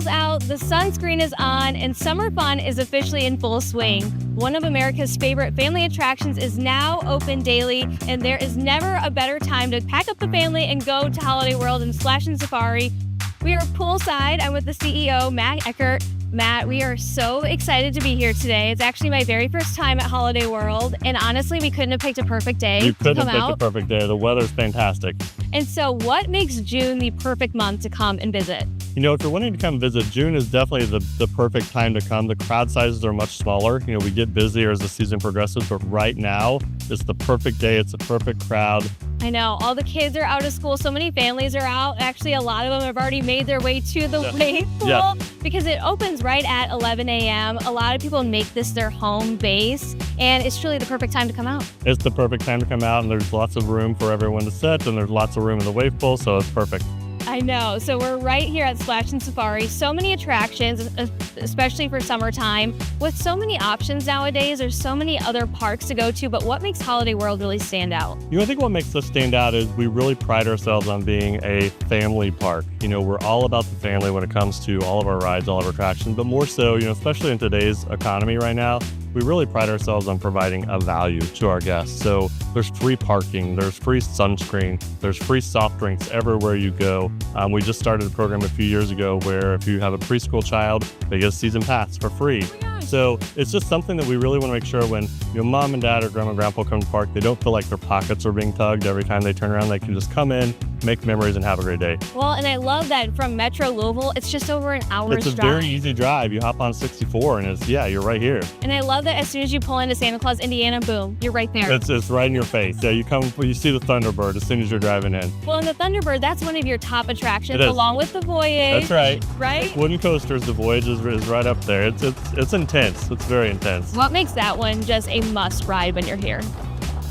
pool's out, the sunscreen is on, and summer fun is officially in full swing. One of America's favorite family attractions is now open daily, and there is never a better time to pack up the family and go to Holiday World and Splash and Safari. We are poolside. I'm with the CEO, Matt Eckert. Matt, we are so excited to be here today. It's actually my very first time at Holiday World, and honestly, we couldn't have picked a perfect day to come out. You couldn't have picked a perfect day. The weather's fantastic. And so what makes June the perfect month to come and visit? You know, if you're wanting to come visit, June is definitely the perfect time to come. The crowd sizes are much smaller. You know, we get busier as the season progresses, but right now, it's the perfect day. It's a perfect crowd. I know, all the kids are out of school. So many families are out. Actually, a lot of them have already made their way to the wave pool because it opens right at 11 a.m. A lot of people make this their home base, and it's truly the perfect time to come out. It's the perfect time to come out, and there's lots of room for everyone to sit, and there's lots of room in the wave pool, so it's perfect. I know. So we're right here at Splash and Safari. So many attractions, especially for summertime. With so many options nowadays, there's so many other parks to go to, but what makes Holiday World really stand out? You know, I think what makes us stand out is we really pride ourselves on being a family park. You know, we're all about the family when it comes to all of our rides, all of our attractions, but more so, you know, especially in today's economy right now, we really pride ourselves on providing a value to our guests. So there's free parking, there's free sunscreen, there's free soft drinks everywhere you go. We just started a program a few years ago where if you have a preschool child, they get a season pass for free. So it's just something that we really want to make sure when your mom and dad or grandma and grandpa come to the park, they don't feel like their pockets are being tugged every time they turn around. They can just come in, make memories, and have a great day. Well, and I love that from Metro Louisville, it's just over an hour's drive. It's a very easy drive. You hop on 64 and it's, you're right here. And I love that as soon as you pull into Santa Claus, Indiana, boom, you're right there. It's right in your face. Yeah, you see the Thunderbird as soon as you're driving in. Well, and the Thunderbird, that's one of your top attractions along with the Voyage. That's right. Right? Wooden coasters, the Voyage is right up there. It's intense. It's very intense. What makes that one just a must ride when you're here?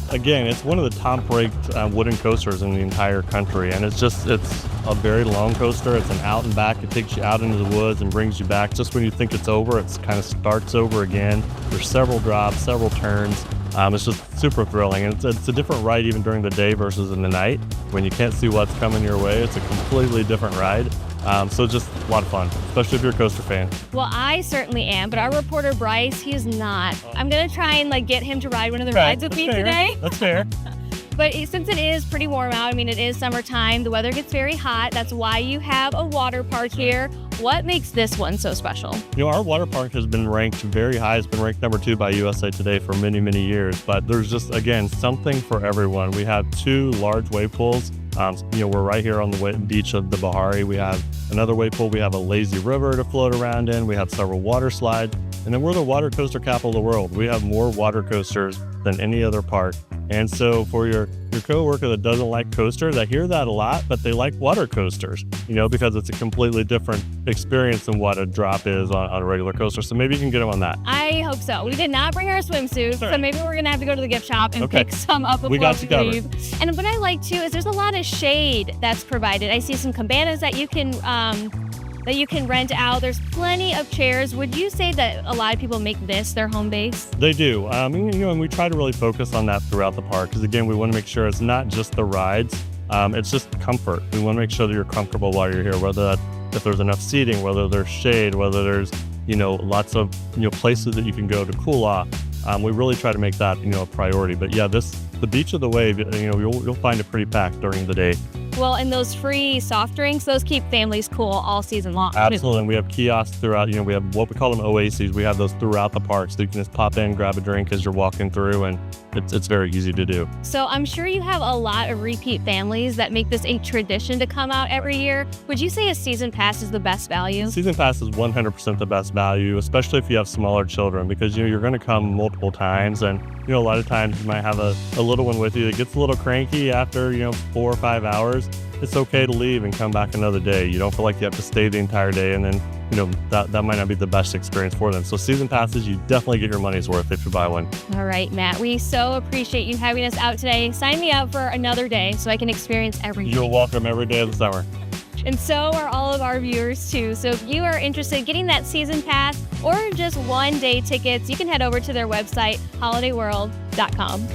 Again, it's one of the top-ranked wooden coasters in the entire country, and it's a very long coaster. It's an out and back. It takes you out into the woods and brings you back. Just when you think it's over, it kind of starts over again. There's several drops, several turns. It's just super thrilling, and it's a different ride even during the day versus in the night. When you can't see what's coming your way, it's a completely different ride. So just a lot of fun, especially if you're a coaster fan. Well, I certainly am, but our reporter Bryce, he is not. I'm going to try and get him to ride one of the rides with me today. That's fair. But since it is pretty warm out, I mean, it is summertime, the weather gets very hot. That's why you have a water park here. What makes this one so special? You know, our water park has been ranked very high. It's been ranked number 2 by USA Today for many, many years. But there's just, again, something for everyone. We have 2 large wave pools. You know, we're right here on the beach of the Bahari. We have another wave pool. We have a lazy river to float around in. We have several water slides. And then we're the water coaster capital of the world. We have more water coasters than any other park. And so for your coworker that doesn't like coasters, I hear that a lot, but they like water coasters, you know, because it's a completely different experience than what a drop is on a regular coaster. So maybe you can get them on that. I hope so. We did not bring our swimsuits, so maybe we're going to have to go to the gift shop and pick some up before we leave. And what I like too is there's a lot of shade that's provided. I see some cabanas that you can rent out. There's plenty of chairs. Would you say that a lot of people make this their home base? They do. You know, and we try to really focus on that throughout the park because, again, we want to make sure it's not just the rides. It's just comfort. We want to make sure that you're comfortable while you're here, whether if there's enough seating, whether there's shade, whether there's, you know, lots of, you know, places that you can go to cool off. We really try to make that, you know, a priority. But yeah, the beach of the wave, you know, you'll find it pretty packed during the day. Well, and those free soft drinks, those keep families cool all season long. Absolutely. And we have kiosks throughout, you know, we have what we call them oases. We have those throughout the park. So you can just pop in, grab a drink as you're walking through, and it's very easy to do. So I'm sure you have a lot of repeat families that make this a tradition to come out every year. Would you say a season pass is the best value? Season pass is 100% the best value, especially if you have smaller children, because, you know, you're going to come multiple times, and, you know, a lot of times you might have a little one with you that gets a little cranky after, you know, 4 or 5 hours. It's okay to leave and come back another day. You don't feel like you have to stay the entire day, and then, you know, that might not be the best experience for them. So season passes, you definitely get your money's worth if you buy one. All right, Matt, we so appreciate you having us out today. Sign me up for another day so I can experience everything. You're welcome every day of the summer. And so are all of our viewers too. So if you are interested in getting that season pass or just one-day tickets, you can head over to their website, holidayworld.com.